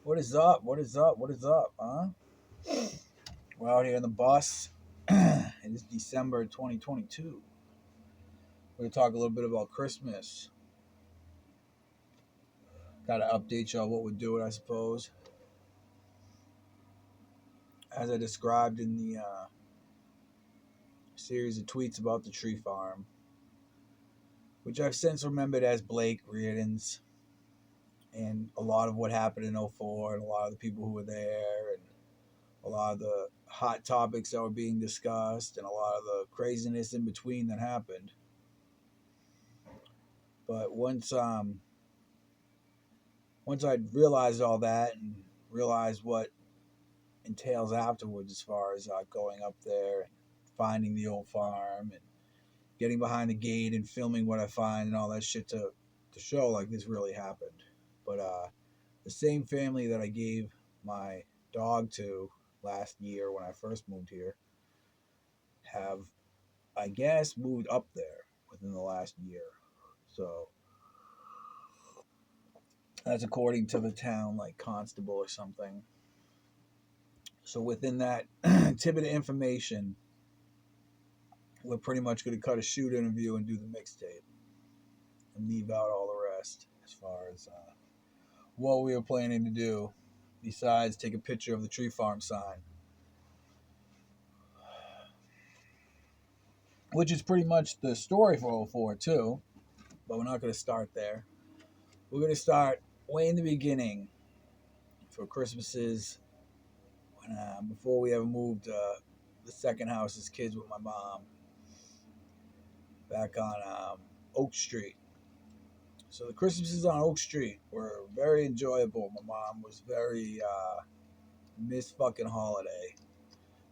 What is up? What is up? What is up, huh? We're out here in the bus. It is December 2022. We're going to talk a little bit about Christmas. Got to update y'all what we're doing, I suppose. As I described in the series of tweets about the tree farm, which I've since remembered as Blake Reardon's, and a lot of what happened in '04, and a lot of the people who were there, and a lot of the hot topics that were being discussed, and a lot of the craziness in between that happened. But once I realized all that and realized what entails afterwards, as far as going up there and finding the old farm and getting behind the gate and filming what I find and all that shit to show like this really happened. But the same family that I gave my dog to last year when I first moved here have, I guess, moved up there within the last year. So that's according to the town, like constable or something. So within that tidbit of information, we're pretty much going to cut a shoot interview and do the mixtape and leave out all the rest as far as what we were planning to do. Besides, take a picture of the tree farm sign, which is pretty much the story for '04 too. But we're not going to start there. We're going to start way in the beginning for Christmases when before we ever moved the second house as kids with my mom back on Oak Street. So the Christmases on Oak Street were very enjoyable. My mom was very miss fucking holiday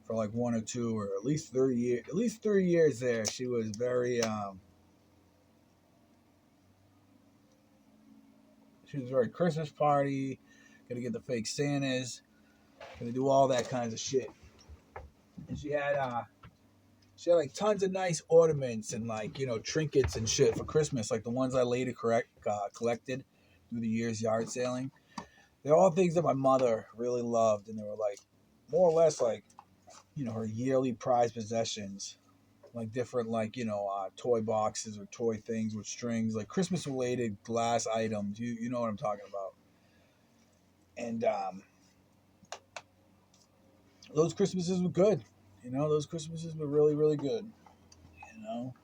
for like 1 or 2 or at least 30 years. At least 3 years there, she was very Christmas party. Gonna get the fake Santas. Gonna do all that kinds of shit. And she had like tons of nice ornaments and like trinkets and shit for Christmas, like the ones I later collected through the years yard sailing. They're all things that my mother really loved, and they were like more or less like her yearly prized possessions, like different like toy boxes or toy things with strings, like Christmas related glass items. You know what I'm talking about. And those Christmases were good. Those Christmases were really really good. You know,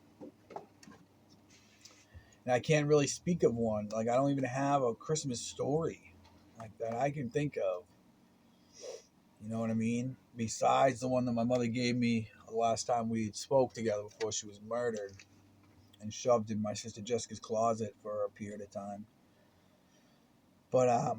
and I can't really speak of one. Like I don't even have a Christmas story like that I can think of. You know what I mean? Besides the one that my mother gave me the last time we spoke together before she was murdered and shoved in my sister Jessica's closet for a period of time. But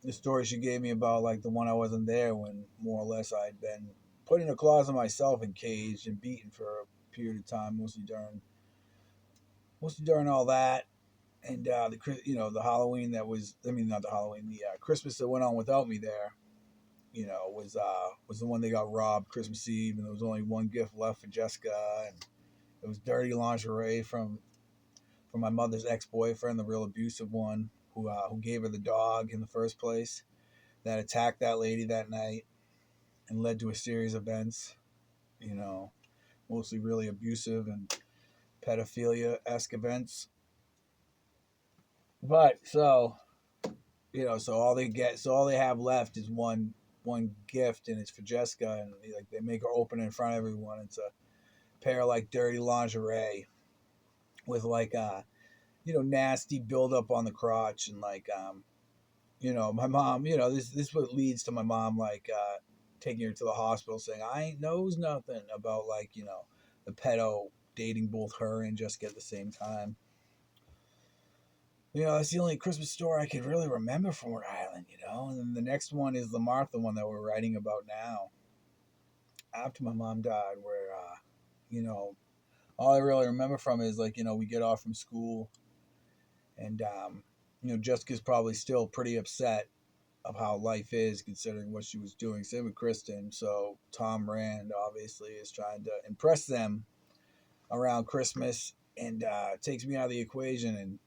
the story she gave me about like the one I wasn't there when more or less I'd been put in a closet myself and caged and beaten for a period of time, mostly during all that. And the Halloween that was, I mean, not the Halloween, the Christmas that went on without me there, was the one they got robbed Christmas Eve, and there was only one gift left for Jessica, and it was dirty lingerie from my mother's ex-boyfriend, the real abusive one, who gave her the dog in the first place, that attacked that lady that night and led to a series of events, you know, mostly really abusive and pedophilia-esque events. But so all they have left is one gift, and it's for Jessica, and they make her open it in front of everyone. It's a pair of like dirty lingerie with like nasty buildup on the crotch, and like my mom, this what leads to my mom like taking her to the hospital saying I ain't knows nothing about like the pedo dating both her and Jessica at the same time. That's the only Christmas story I could really remember from Rhode Island. And then the next one is the Martha one that we're writing about now. After my mom died, where, all I really remember from is like, we get off from school and, Jessica's probably still pretty upset of how life is considering what she was doing. Same with Kristen. So Tom Rand obviously is trying to impress them around Christmas and takes me out of the equation and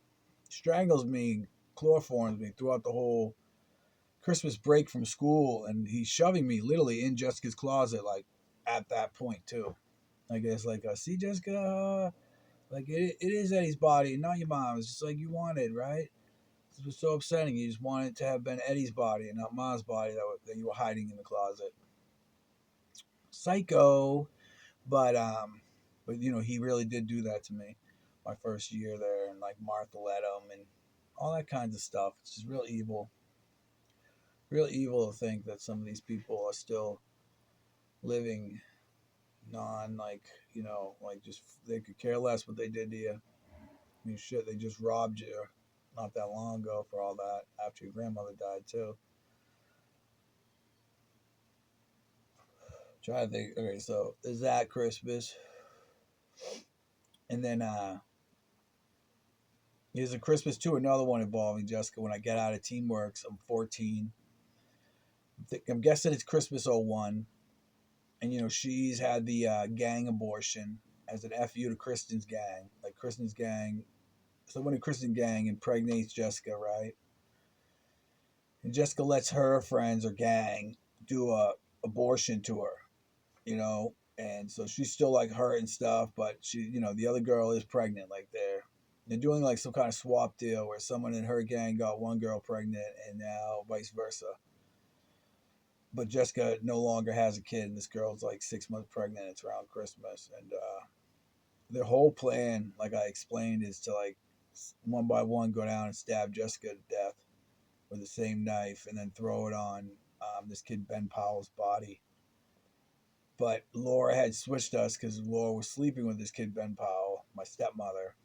strangles me, chloroforms me throughout the whole Christmas break from school, and he's shoving me literally in Jessica's closet, like at that point too. I guess like, see Jessica, like it is Eddie's body, not your mom's. It's just like you wanted, right? This was so upsetting. You just wanted to have been Eddie's body and not Mom's body that you were hiding in the closet. Psycho, but you know he really did do that to me, my first year there, and like Martha let him and all that kinds of stuff. It's just real evil to think that some of these people are still living non like like just they could care less what they did to you. I mean, shit, they just robbed you not that long ago for all that after your grandmother died too. Try to think. Okay, so there's that Christmas, and then there's a Christmas too. Another one involving Jessica. When I get out of Teamworks, I'm 14. I'm guessing it's Christmas '01, and she's had the gang abortion as an fu to Kristen's gang. Like Kristen's gang, someone in Kristen's gang impregnates Jessica, right? And Jessica lets her friends or gang do a abortion to her, and so she's still like hurt and stuff, but she, the other girl is pregnant. Like they're doing like some kind of swap deal where someone in her gang got one girl pregnant and now vice versa. But Jessica no longer has a kid, and this girl's like 6 months pregnant. It's around Christmas, and their whole plan, like I explained, is to like one by one go down and stab Jessica to death with the same knife, and then throw it on this kid Ben Powell's body. But Laura had switched us because Laura was sleeping with this kid Ben Powell, my stepmother,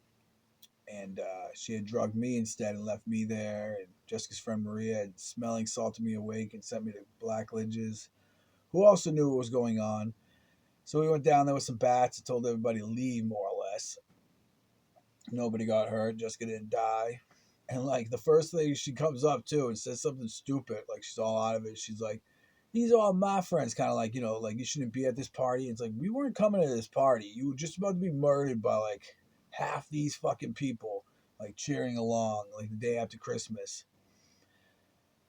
and she had drugged me instead and left me there. And Jessica's friend Maria had smelling salted me awake and sent me to Black Lidges, who also knew what was going on. So we went down there with some bats and told everybody to leave, more or less. Nobody got hurt. Jessica didn't die. And like the first thing she comes up to and says something stupid, like she's all out of it. She's like, "These are all my friends," kind of like, like you shouldn't be at this party. It's like, we weren't coming to this party. You were just about to be murdered by like half these fucking people, like cheering along, like the day after Christmas.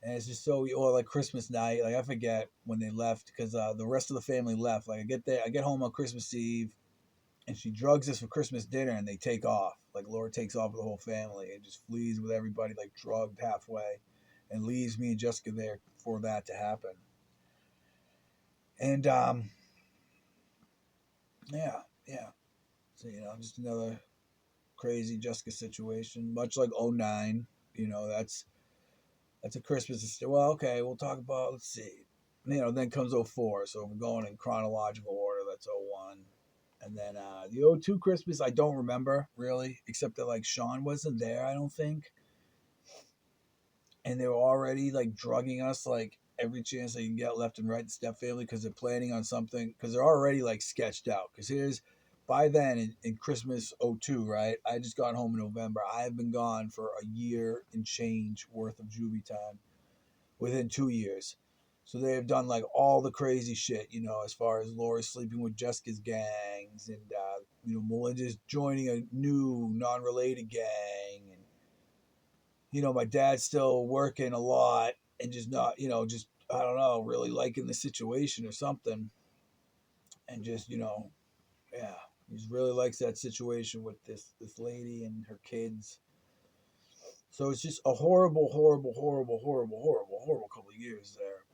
And it's just so, or like Christmas night, like I forget when they left because the rest of the family left. Like I get home on Christmas Eve, and she drugs us for Christmas dinner, and they take off. Like Laura takes off with the whole family and just flees with everybody, like drugged halfway, and leaves me and Jessica there for that to happen. And yeah. So just another crazy Jessica situation, much like '09. That's a Christmas. Well, okay, we'll talk about. Let's see. Then comes '04. So we're going in chronological order. That's '01. And then the '02 Christmas, I don't remember really, except that like Sean wasn't there, I don't think. And they were already like drugging us like every chance they can get left and right, the step family, because they're planning on something, because they're already like sketched out. Because by then in Christmas '02, right? I just got home in November. I have been gone for a year and change worth of juvie time within 2 years. So they have done like all the crazy shit, as far as Laura sleeping with Jessica's gangs and, Melinda's joining a new non-related gang. And, my dad's still working a lot and just not, just, I don't know, really liking the situation or something. And just, yeah, he just really likes that situation with this lady and her kids. So it's just a horrible, horrible, horrible, horrible, horrible, horrible couple of years there.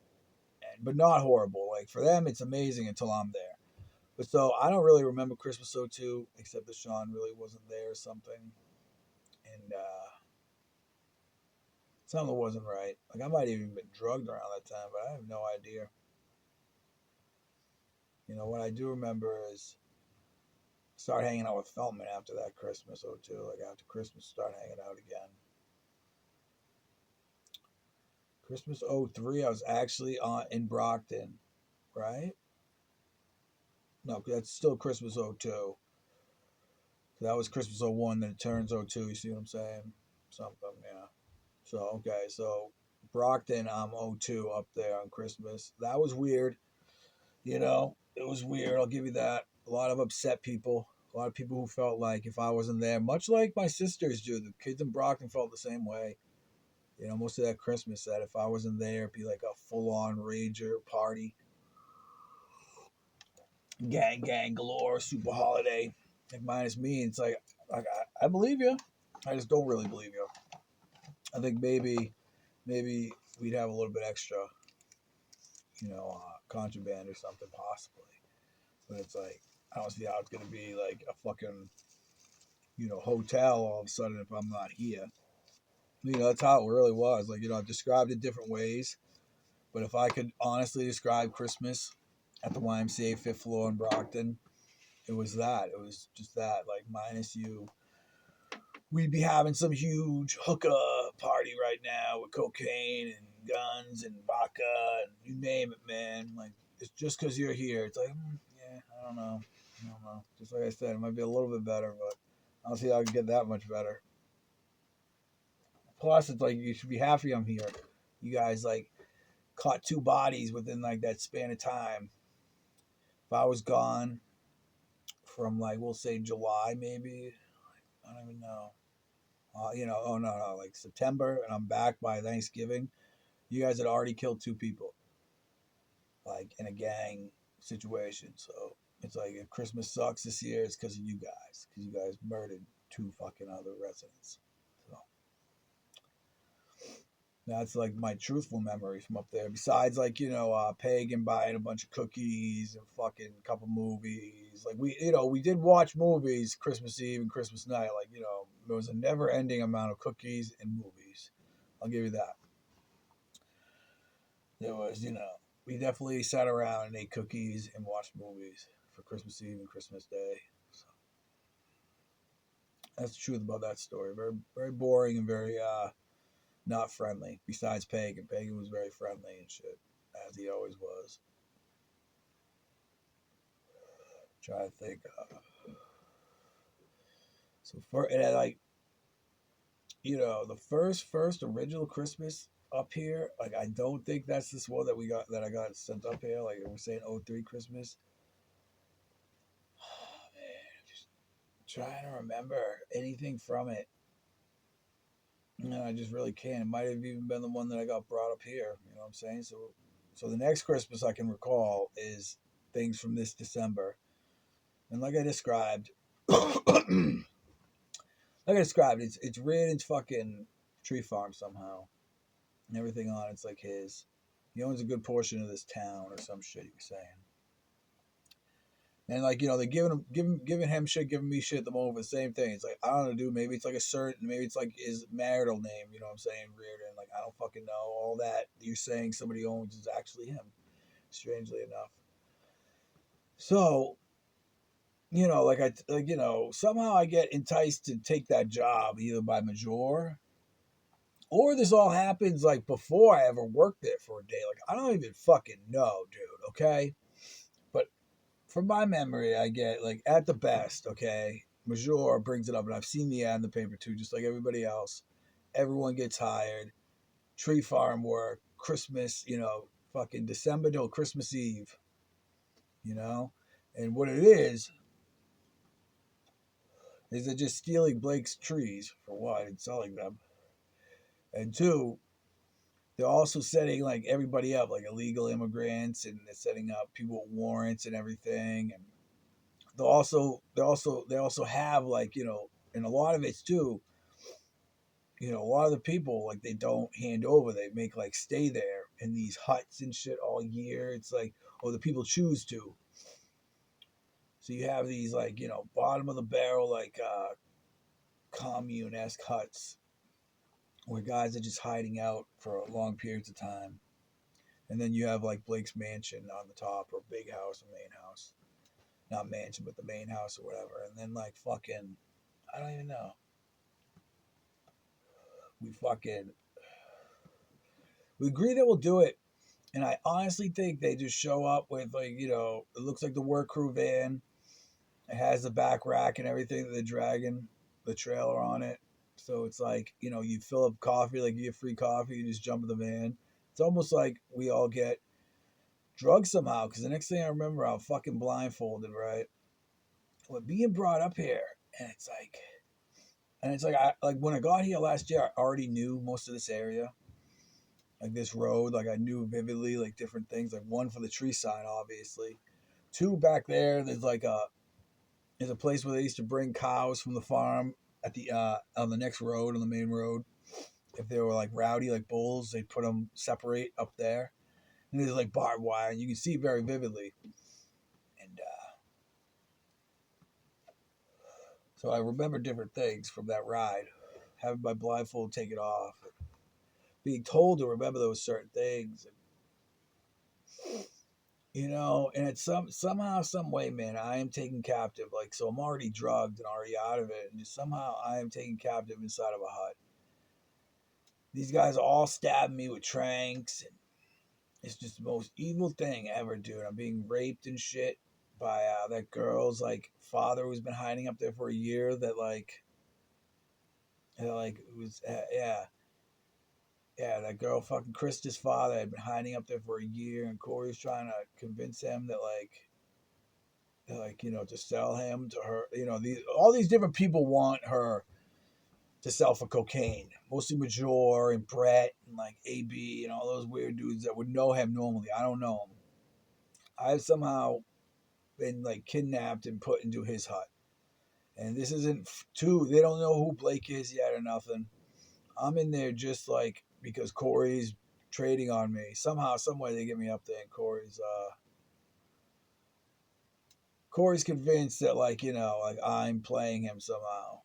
But not horrible. Like for them, it's amazing until I'm there. But so I don't really remember Christmas '02, except that Sean really wasn't there or something, and something wasn't right. Like I might have even been drugged around that time, but I have no idea. What I do remember is start hanging out with Feldman after that Christmas '02. Like after Christmas, start hanging out again. Christmas '03, I was actually in Brockton, right? No, that's still Christmas '02. That was Christmas '01, then it turns '02. You see what I'm saying? Something, yeah. So, okay, so Brockton, I'm '02 up there on Christmas. That was weird. It was weird. I'll give you that. A lot of upset people. A lot of people who felt like if I wasn't there, much like my sisters do, the kids in Brockton felt the same way. Most of that Christmas that if I wasn't there, it'd be like a full-on rager party, gang galore, super holiday. Like minus me, it's like I believe you. I just don't really believe you. I think maybe we'd have a little bit extra, contraband or something possibly. But it's like I don't see how it's gonna be like a fucking hotel all of a sudden if I'm not here. That's how it really was. Like I've described it different ways, but if I could honestly describe Christmas at the YMCA fifth floor in Brockton, it was that. It was just that. Like minus you, we'd be having some huge hookah party right now with cocaine and guns and vodka and you name it, man. Like it's just because you're here. It's like, yeah, I don't know. Just like I said, it might be a little bit better, but I don't see how I can get that much better. Plus, it's like you should be happy I'm here. You guys like caught 2 bodies within like that span of time. If I was gone from like we'll say July maybe, I don't even know. Oh no, like September, and I'm back by Thanksgiving. You guys had already killed 2 people, like in a gang situation. So it's like if Christmas sucks this year, it's because of you guys murdered 2 fucking other residents. So that's like my truthful memory from up there. Besides, like Pagan buying a bunch of cookies and fucking couple movies. Like we did watch movies Christmas Eve and Christmas night. Like there was a never-ending amount of cookies and movies. I'll give you that. There was, we definitely sat around and ate cookies and watched movies for Christmas Eve and Christmas Day. So that's the truth about that story. Very, very boring and very not friendly. Besides Pagan. Pagan was very friendly and shit, as he always was. Try to think. So for and I, like, the first original Christmas up here, like I don't think that's this one that I got sent up here. Like we're saying 03 Christmas. Oh, man, I'm just trying to remember anything from it. No, I just really can't. It might have even been the one that I got brought up here. You know what I'm saying? So the next Christmas I can recall is things from this December. And like I described, it's Riordan's fucking tree farm somehow. And everything on it's like his. He owns a good portion of this town or some shit he was saying. And like, they're giving him shit, giving me shit at the moment, the same thing. It's like, I don't know, dude, maybe it's like a certain, maybe it's like his marital name, you know what I'm saying, Reardon. Like, I don't fucking know. All that you're saying somebody owns is actually him, strangely enough. So, somehow I get enticed to take that job either by Major or this all happens like before I ever worked there for a day. Like, I don't even fucking know, dude, okay? But from my memory, I get like at the best, okay, Major brings it up, and I've seen the ad in the paper too, just like everybody else. Everyone gets hired, tree farm work, Christmas, fucking December till Christmas Eve, and what it is they're just stealing Blake's trees for one and selling them, and two, they're also setting like everybody up, like illegal immigrants, and they're setting up people with warrants and everything, and they also have like and a lot of it's too. A lot of the people like they don't hand over; they make like stay there in these huts and shit all year. It's like, the people choose to. So you have these like bottom of the barrel like commune-esque huts where guys are just hiding out for long periods of time, and then you have like Blake's mansion on the top or big house or main house, not mansion but the main house or whatever, and then like fucking I don't even know. We agree that we'll do it. And I honestly think they just show up with like, it looks like the work crew van. It has the back rack and everything that they're dragging the trailer on it. So it's like, you fill up coffee, like you get free coffee, you just jump in the van. It's almost like we all get drugs somehow. Because the next thing I remember, I'm fucking blindfolded, right? We're being brought up here. And it's like, And it's like like when I got here last year, I already knew most of this area, like this road. Like I knew vividly like different things. Like one for the tree sign, obviously. Two back there. There's a place where they used to bring cows from the farm at the on the next road on the main road. If they were like rowdy like bulls, they'd put them separate up there. And there's like barbed wire, and you can see very vividly. And so I remember different things from that ride. Having my blindfold taken off, being told to remember those certain things, and, and it's somehow, some way, man, I am taken captive. Like, so I'm already drugged and already out of it, and just somehow I am taken captive inside of a hut. These guys all stabbing me with tranks, and it's just the most evil thing ever, dude. I'm being raped and shit by that girl's like father who's been hiding up there for a year. That like it was yeah, that girl fucking Krista's father had been hiding up there for a year, and Corey's trying to convince him that to sell him to her. All these different people want her to sell for cocaine. Mostly Major and Brett and like AB and all those weird dudes that would know him normally. I don't know him. I've somehow been like kidnapped and put into his hut. And this isn't too. They don't know who Blake is yet or nothing. I'm in there just like because Corey's trading on me. Somehow, some way they get me up there, and Corey's convinced that like I'm playing him somehow.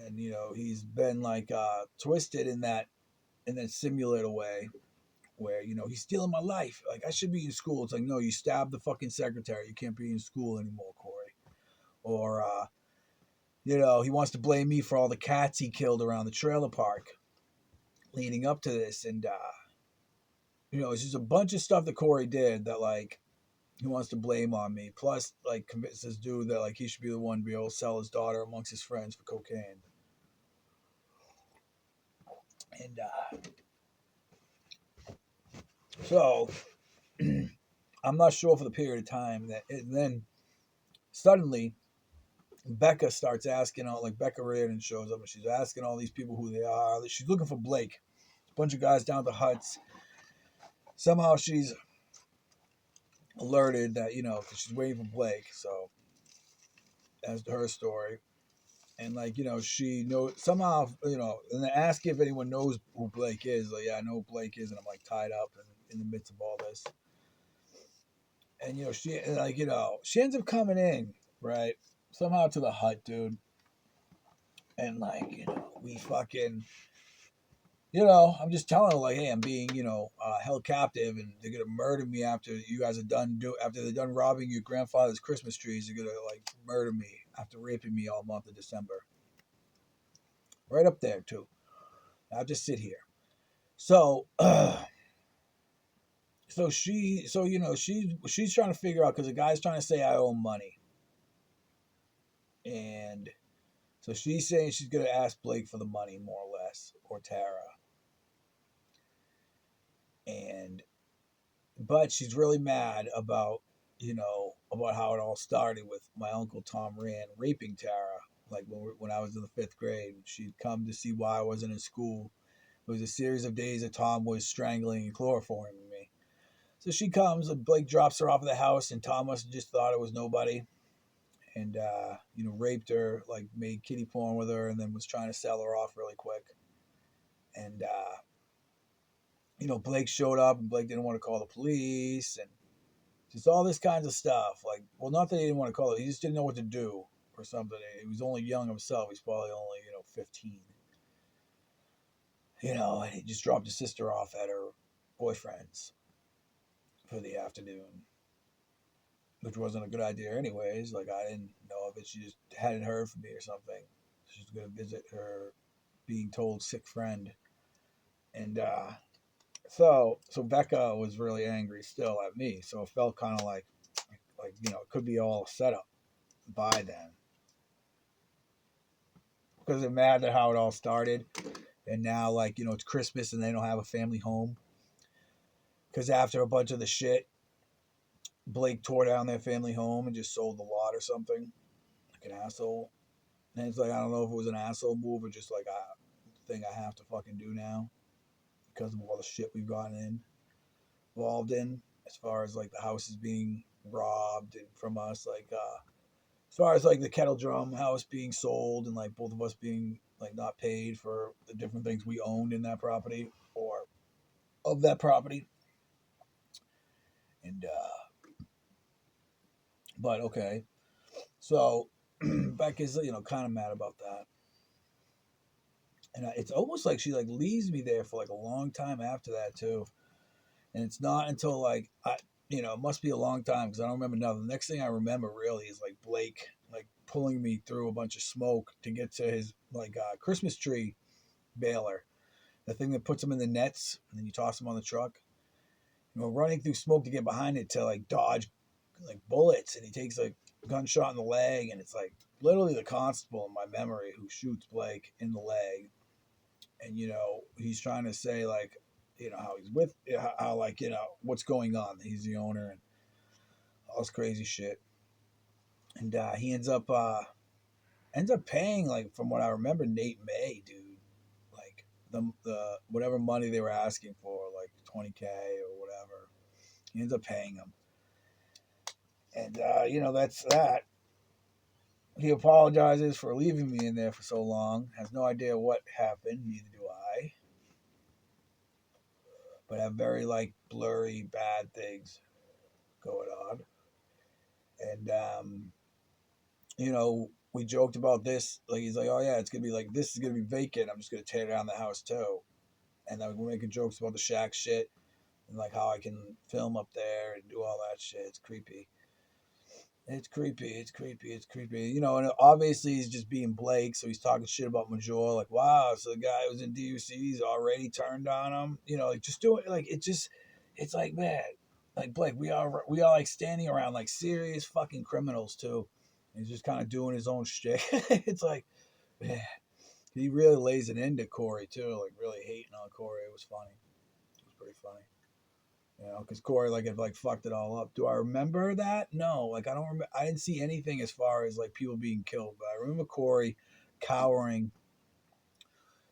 And he's been like twisted in that simulator way where he's stealing my life. Like I should be in school. It's like, no, you stabbed the fucking secretary. You can't be in school anymore, Corey. Or he wants to blame me for all the cats he killed around the trailer park leading up to this. And it's just a bunch of stuff that Corey did that like he wants to blame on me. Plus, like, convinces this dude that like he should be the one to be able to sell his daughter amongst his friends for cocaine. And so I'm not sure for the period of time then suddenly Becca starts asking like Becca Reardon shows up and she's asking all these people who they are. She's looking for Blake. A bunch of guys down at the huts. Somehow she's alerted that because she's waiting for Blake. So that's her story. And like she knows somehow and they ask if anyone knows who Blake is. Like, yeah, I know who Blake is, and I'm like tied up in the midst of all this. And she ends up coming in, right, somehow to the hut, dude. And like we fucking I'm just telling her like, hey, I'm being held captive, and they're gonna murder me after you guys are after they're done robbing your grandfather's Christmas trees. They're gonna like murder me after raping me all month of December. Right up there too. I'll just sit here. So, she's trying to figure out because the guy's trying to say I owe money, and so she's saying she's gonna ask Blake for the money more or less, or Tara, but she's really mad about about how it all started with my uncle Tom Rand raping Tara. Like when I was in the 5th grade, she'd come to see why I wasn't in school. It was a series of days that Tom was strangling and chloroforming me. So she comes, and Blake drops her off at the house, and Tom must have just thought it was nobody, and raped her, like made kitty porn with her, and then was trying to sell her off really quick. And Blake showed up, and Blake didn't want to call the police, and just all this kinds of stuff. Like, well, not that he didn't want to call it, he just didn't know what to do or something. He was only young himself. He's probably only 15. And he just dropped his sister off at her boyfriend's for the afternoon, which wasn't a good idea anyways. Like, I didn't know of it. She just hadn't heard from me or something. She's going to visit her being told sick friend. And so Becca was really angry still at me. So it felt kind of like it could be all set up by then. Because they're mad at how it all started. And now, it's Christmas and they don't have a family home. Because after a bunch of the shit, Blake tore down their family home and just sold the lot or something. Like an asshole. And it's like, I don't know if it was an asshole move or just like a thing I have to fucking do now because of all the shit we've gotten involved in, as far as like the house is being robbed and from us, like as far as like the kettle drum house being sold and like both of us being like not paid for the different things we owned in that property or of that property. And but okay, so Becca's kind of mad about that, and it's almost like she like leaves me there for like a long time after that too. And it's not until like it must be a long time because I don't remember nothing. The next thing I remember really is like Blake like pulling me through a bunch of smoke to get to his like Christmas tree baler, the thing that puts them in the nets and then you toss them on the truck. Running through smoke to get behind it to like dodge like bullets, and he takes a gunshot in the leg, and it's like literally the constable in my memory who shoots Blake in the leg, and he's trying to say like how he's with how like what's going on. He's the owner and all this crazy shit, and he ends up paying like from what I remember Nate May, dude, like the whatever money they were asking for, like 20K or whatever. He ends up paying him, and that's that. He apologizes for leaving me in there for so long. Has no idea what happened. Neither do I. But have very like blurry bad things going on. And we joked about this. Like he's like, oh yeah, it's gonna be like this is gonna be vacant. I'm just gonna tear down the house too. And then we're making jokes about the shack shit and like how I can film up there and do all that shit. It's creepy. It's creepy. It's creepy. It's creepy. And obviously he's just being Blake, so he's talking shit about Major. Like, wow, so the guy who's in DUC's already turned on him. Like just doing like it's like man, like Blake, we are like standing around like serious fucking criminals too. And he's just kind of doing his own shit. It's like, man, he really lays it into Corey too, like really hating on Corey. It was funny. It was pretty funny. Because Corey like had like fucked it all up. Do I remember that? No, like I don't remember. I didn't see anything as far as like people being killed, but I remember Corey cowering,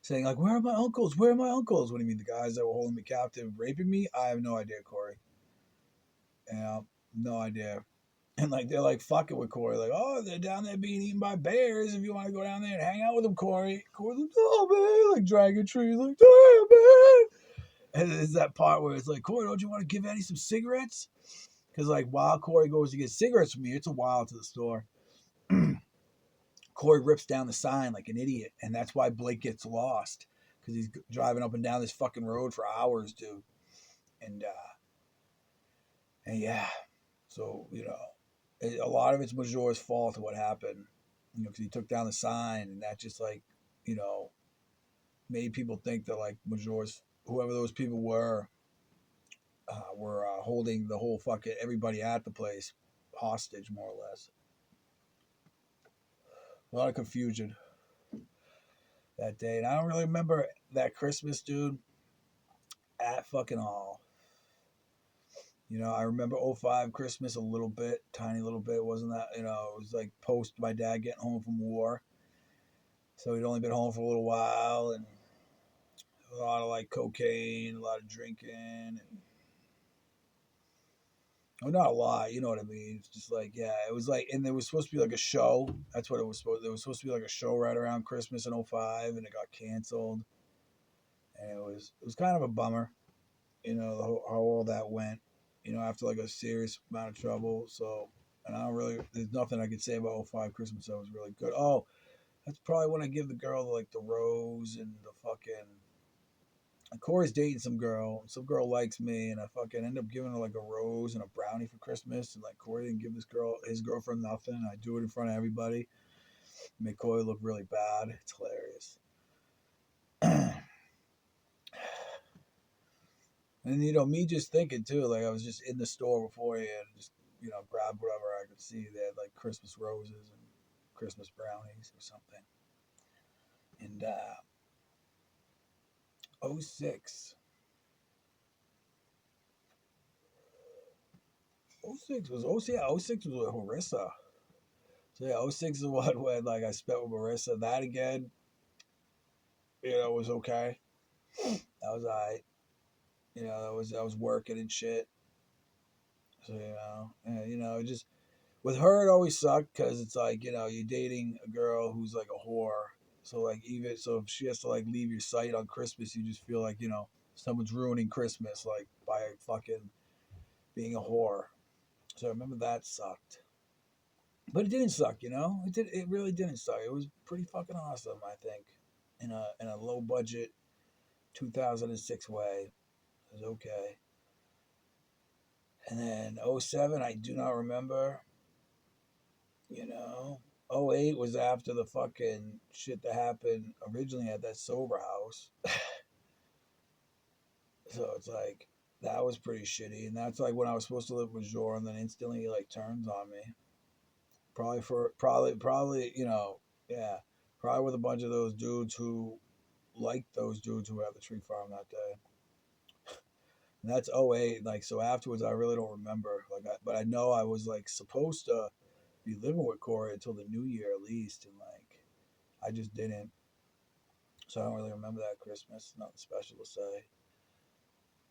saying like, "Where are my uncles? Where are my uncles?" What do you mean, the guys that were holding me captive, raping me? I have no idea, Corey. No idea. And like they're like fucking with Corey, like, "Oh, they're down there being eaten by bears. If you want to go down there and hang out with them, Corey." Corey's like, "Oh man," like dragging trees, like, "Damn man." And it's that part where it's like, Corey, don't you want to give Eddie some cigarettes? Because like while Corey goes to get cigarettes from me, it's a while to the store. Corey rips down the sign like an idiot, and that's why Blake gets lost because he's driving up and down this fucking road for hours, dude. And yeah, so a lot of it's Major's fault of what happened, because he took down the sign, and that just like you know made people think that like Major's whoever those people were holding the whole fucking everybody at the place hostage, more or less. A lot of confusion that day, and I don't really remember that Christmas, dude, at fucking all. I remember '05 Christmas a little bit, tiny little bit. Wasn't that, it was like post my dad getting home from war. So he'd only been home for a little while, and a lot of like cocaine, a lot of drinking, and well, not a lot, you know what I mean? It's just like, yeah, it was like, and there was supposed to be like a show. That's what it was supposed. There was supposed to be like a show right around Christmas in '05, and it got canceled. And it was kind of a bummer, how all that went. After like a serious amount of trouble. So, and I don't really, there's nothing I could say about '05 Christmas that was really good. Oh, that's probably when I give the girl like the rose and the fucking. Corey's dating some girl. Some girl likes me, and I fucking end up giving her like a rose and a brownie for Christmas. And like Corey didn't give his girlfriend nothing. I do it in front of everybody. Make Corey look really bad. It's hilarious. And me just thinking too, like I was just in the store beforehand, just grabbed whatever I could see. They had like Christmas roses and Christmas brownies or something. And '06, '06 was '06 was with Harissa. So yeah, '06 is the one when like I spent with Marissa. That again, was okay. That was alright. I was working and shit. So just with her it always sucked because it's like you're dating a girl who's like a whore. So like even so if she has to like leave your sight on Christmas, you just feel like someone's ruining Christmas like by fucking being a whore. So I remember that sucked. But it didn't suck, It really didn't suck. It was pretty fucking awesome, I think. In a low budget 2006 way. It was okay. And then '07, I do not remember. '08 was after the fucking shit that happened originally at that sober house. So it's like that was pretty shitty. And that's like when I was supposed to live with Jor and then instantly he like turns on me. Yeah. Probably with a bunch of those dudes who liked those dudes who were at the tree farm that day. And that's '08. Like so afterwards I really don't remember. But I know I was like supposed to be living with Corey until the new year at least, and like I just didn't. So I don't really remember that Christmas. Nothing special to say.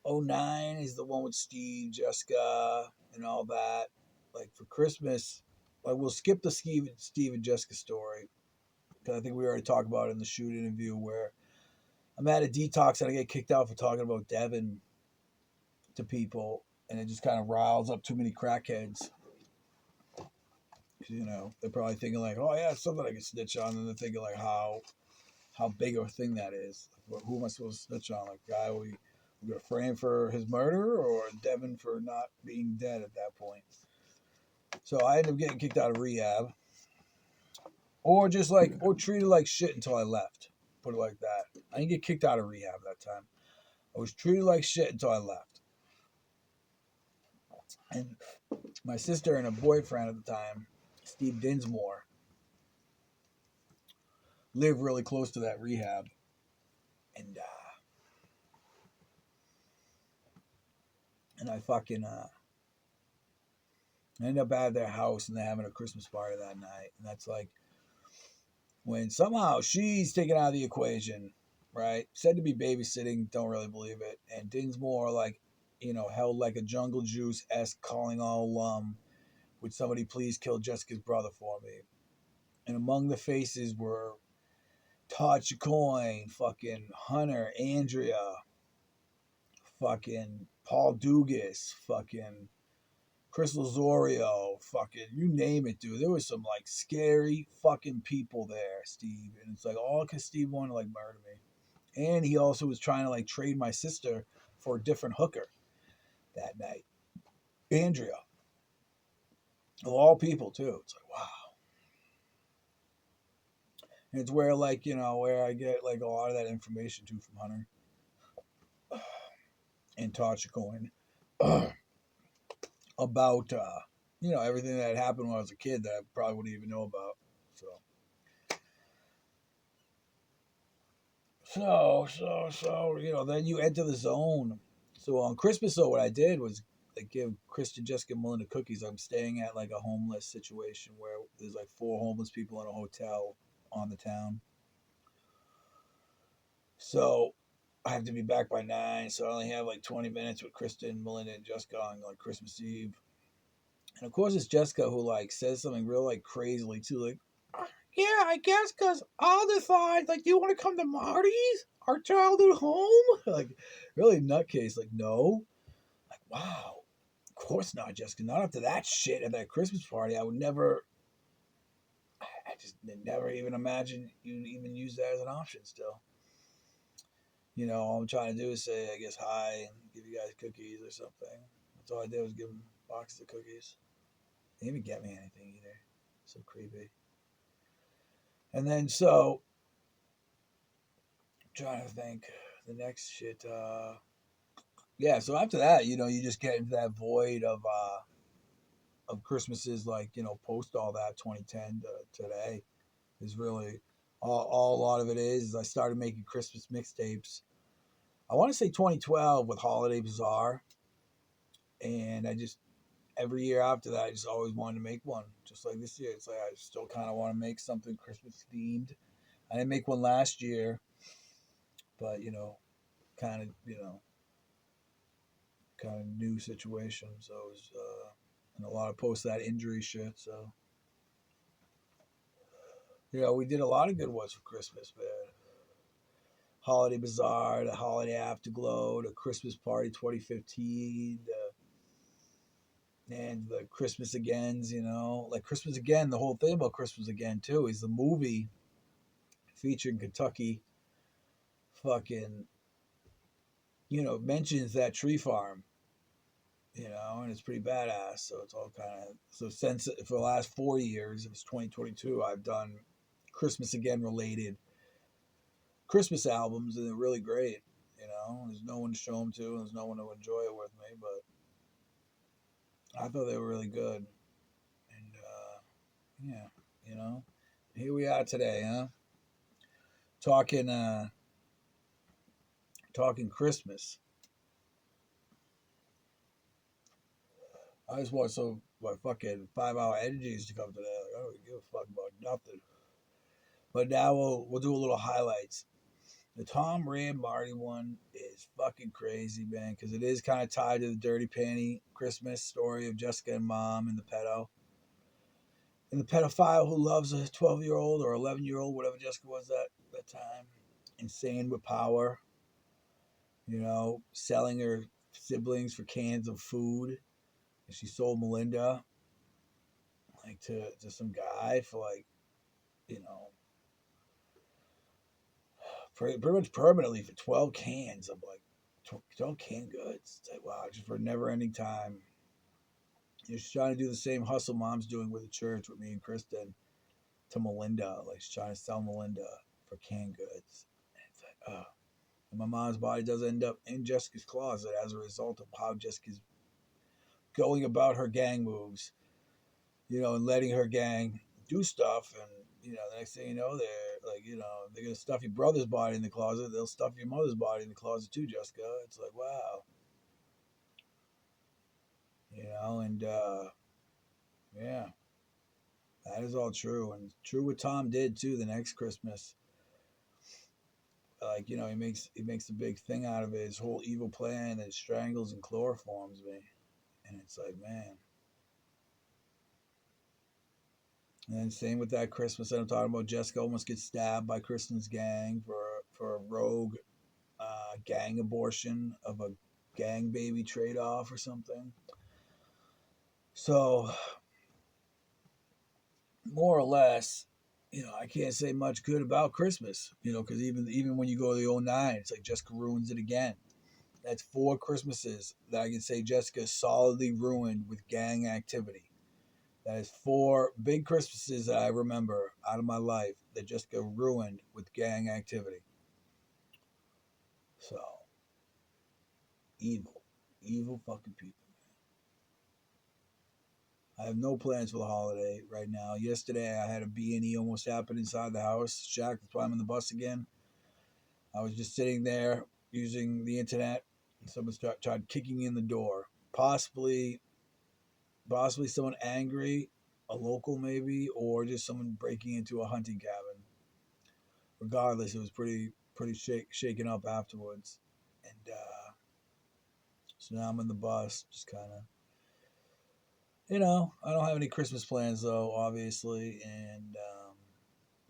'09 is the one with Steve, Jessica, and all that. Like for Christmas, like we'll skip the Steve and Jessica story because I think we already talked about it in the shoot interview where I'm at a detox and I get kicked out for talking about Devin to people, and it just kind of riles up too many crackheads. They're probably thinking like, oh yeah, it's something I can snitch on, and they're thinking like how big of a thing that is. Like, who am I supposed to snitch on? Like, guy we're gonna frame for his murder, or Devin for not being dead at that point. So I ended up getting kicked out of rehab, or treated like shit until I left. Put it like that. I didn't get kicked out of rehab that time. I was treated like shit until I left. And my sister and her boyfriend at the time, Steve Dinsmore, lived really close to that rehab, and I fucking ended up at their house and they're having a Christmas party that night. And that's like when somehow she's taken out of the equation, right? Said to be babysitting, don't really believe it. And Dinsmore, like, held like a Jungle Juice-esque calling all would somebody please kill Jessica's brother for me? And among the faces were Todd Chicoine, fucking Hunter, Andrea, fucking Paul Dugas, fucking Chris Lazorio, fucking you name it, dude. There was some like scary fucking people there, Steve. And it's like all because Steve wanted to like murder me. And he also was trying to like trade my sister for a different hooker that night. Andrea. Of all people too. It's like, wow. And it's where like, where I get like a lot of that information too from Hunter and Tasha Cohen about everything that happened when I was a kid that I probably wouldn't even know about. So, then you enter the zone. So on Christmas, though, what I did was like give Christian, Jessica, and Melinda cookies. I'm staying at like a homeless situation where there's like 4 homeless people in a hotel on the town. So I have to be back by 9. So I only have like 20 minutes with Kristen, Melinda, and Jessica on like Christmas Eve. And of course, it's Jessica who like says something real like crazily too, like, yeah, I guess because I'll decide. Like, do you want to come to Marty's, our childhood home? Like, really nutcase. Like, no. Like, wow. Of course not, Jessica. Not after that shit at that Christmas party. I would never. I just never even imagine you'd even use that as an option. Still, all I'm trying to do is say, I guess, hi and give you guys cookies or something. That's all I did was give them boxes of cookies. They didn't even get me anything either. So creepy. And then so trying to think the next shit. Yeah, so after that, you just get into that void of Christmases, like post all that 2010 to today is really all a lot of it is I started making Christmas mixtapes. I want to say 2012 with Holiday Bazaar, and I just every year after that, I just always wanted to make one. Just like this year, it's like I still kind of want to make something Christmas themed. I didn't make one last year, but kind of kind of new situation. So it was, and a lot of post that injury shit. So we did a lot of good ones for Christmas, man. Holiday Bazaar, the Holiday Afterglow, the Christmas Party 2015, and the Christmas Agains, like Christmas Again. The whole thing about Christmas Again too is the movie featuring Kentucky fucking mentions that tree farm, and it's pretty badass. So it's all kind of since for the last 4 years, it was 2022, I've done Christmas Again related Christmas albums, and they're really great. There's no one to show them to, and there's no one to enjoy it with me, but I thought they were really good. And yeah, here we are today, huh? Talking Christmas. I just want my fucking 5 hour energies to come today. Like, I don't give a fuck about nothing. But now we'll do a little highlights. The Tom, Rand, Marty one is fucking crazy, man, because it is kind of tied to the Dirty Panty Christmas story of Jessica and Mom and the pedo. And the pedophile who loves a 12-year-old or 11-year-old, whatever Jessica was that time. Insane with power. Selling her siblings for cans of food. And she sold Melinda like to some guy for like, pretty much permanently for 12 cans of like 12 canned goods. It's like, wow, just for a never ending time. She's trying to do the same hustle Mom's doing with the church with me and Kristen to Melinda. Like she's trying to sell Melinda for canned goods. And it's like, oh. And my mom's body does end up in Jessica's closet as a result of how Jessica's going about her gang moves, and letting her gang do stuff. And, the next thing you know, they're like, they're going to stuff your brother's body in the closet. They'll stuff your mother's body in the closet too, Jessica. It's like, wow. And yeah, that is all true. And true what Tom did too the next Christmas. Like, he makes a big thing out of it. His whole evil plan that strangles and chloroforms me. And it's like, man. And then same with that Christmas that I'm talking about. Jessica almost gets stabbed by Kristen's gang for a rogue gang abortion of a gang baby trade-off or something. So, more or less, I can't say much good about Christmas, because even when you go to the 09, it's like Jessica ruins it again. That's 4 Christmases that I can say Jessica solidly ruined with gang activity. That is 4 big Christmases that I remember out of my life that Jessica ruined with gang activity. So, evil fucking people. I have no plans for the holiday right now. Yesterday, I had a B&E almost happen inside the house. Shaq, that's why I'm in the bus again. I was just sitting there using the internet, and someone tried kicking in the door. Possibly someone angry, a local maybe, or just someone breaking into a hunting cabin. Regardless, it was pretty shaken up afterwards. And so now I'm in the bus, just kind of, I don't have any Christmas plans though, obviously, and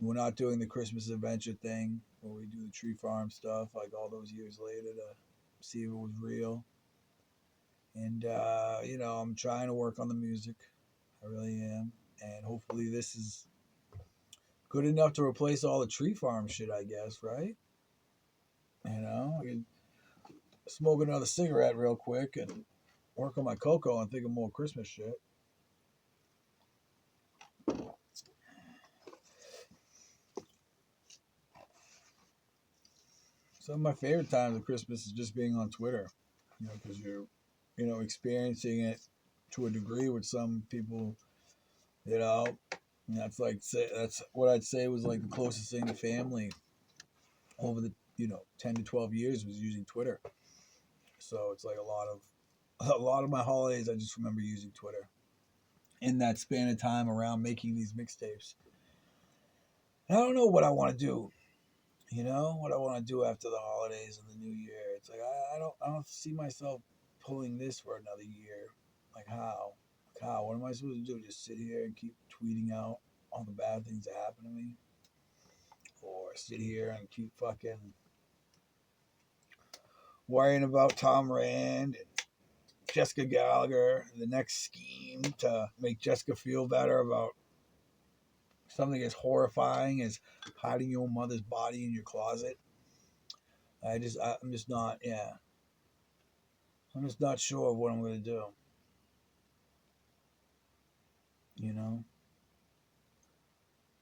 we're not doing the Christmas adventure thing where we do the tree farm stuff like all those years later to see if it was real. And I'm trying to work on the music. I really am, and hopefully this is good enough to replace all the tree farm shit, I guess, right? I can smoke another cigarette real quick and work on my cocoa and think of more Christmas shit. Some of my favorite times of Christmas is just being on Twitter, because you're, experiencing it to a degree with some people, and that's what I'd say was like the closest thing to family over the 10 to 12 years was using Twitter. So it's like a lot of a lot of my holidays, I just remember using Twitter in that span of time around making these mixtapes. And I don't know what I want to do. You know what I want to do after the holidays and the new year. It's like I don't see myself pulling this for another year. Like how? Like how? What am I supposed to do? Just sit here and keep tweeting out all the bad things that happen to me, or sit here and keep fucking worrying about Tom Rand and Jessica Gallagher, the next scheme to make Jessica feel better about something as horrifying as hiding your mother's body in your closet. I'm just not, yeah. I'm just not sure of what I'm going to do. You know?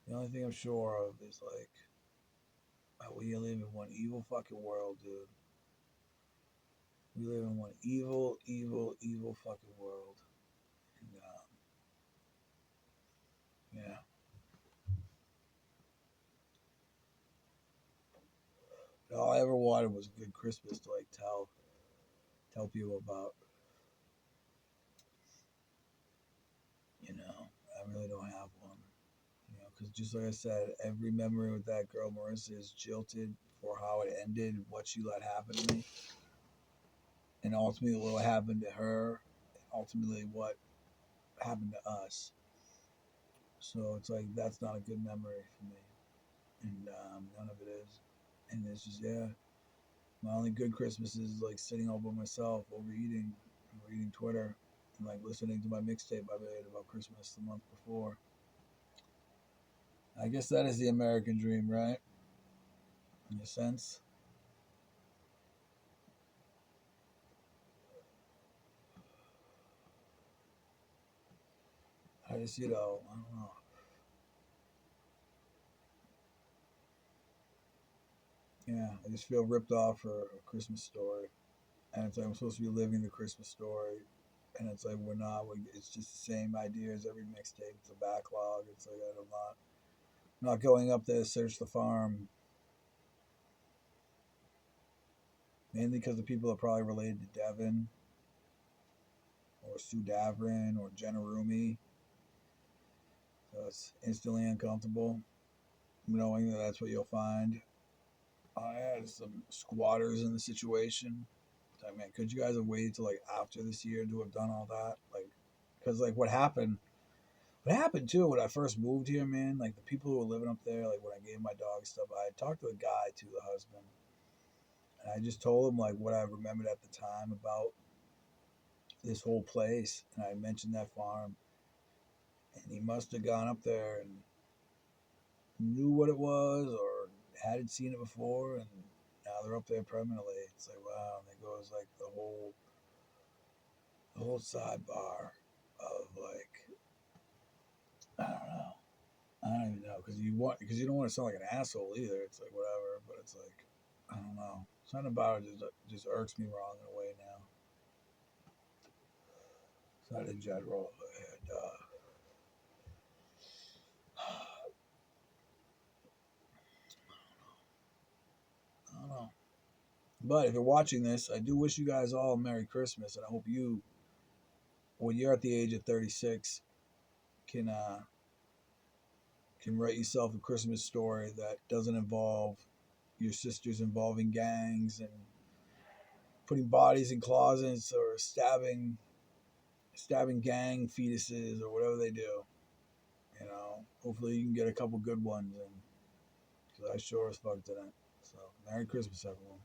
The only thing I'm sure of is like, we live in one evil fucking world, dude. We live in one evil, evil, evil fucking world. And, yeah. All I ever wanted was a good Christmas to like tell people about. You know, I really don't have one. You know, because just like I said, every memory with that girl Marissa is jilted for how it ended, what she let happen to me, and ultimately what happened to her, and ultimately what happened to us. So it's like that's not a good memory for me, and none of it is. And it's just yeah, my only good Christmas is like sitting all by myself, overeating, reading Twitter, and like listening to my mixtape I made about Christmas the month before. I guess that is the American dream, right? In a sense. I just, I don't know. Yeah, I just feel ripped off for a Christmas Story, and it's like I'm supposed to be living the Christmas story, and it's like we're not. It's just the same idea as every mixtape. It's a backlog. It's like I'm not going up there to search the farm, mainly because the people are probably related to Devin or Sue Davrin or Jenna Rumi, so it's instantly uncomfortable knowing that that's what you'll find. I had some squatters in the situation. Like, man, could you guys have waited till like after this year to have done all that? Like, because like what happened too when I first moved here, man. Like the people who were living up there, like when I gave my dog stuff, I talked to the guy too, the husband, and I just told him like what I remembered at the time about this whole place, and I mentioned that farm, and he must have gone up there and knew what it was or hadn't seen it before, and now they're up there permanently. It's like wow, and there goes like the whole sidebar of like I don't know. I don't even know because you don't want to sound like an asshole either. It's like whatever, but it's like I don't know. Something about it just irks me wrong in a way now. It's not in general, and I don't know. But if you're watching this, I do wish you guys all a Merry Christmas, and I hope you, when you're at the age of 36, can uh, can write yourself a Christmas story that doesn't involve your sisters involving gangs and putting bodies in closets or stabbing gang fetuses or whatever they do. Hopefully you can get a couple good ones, and because I sure as fuck didn't. So, Merry Christmas, everyone.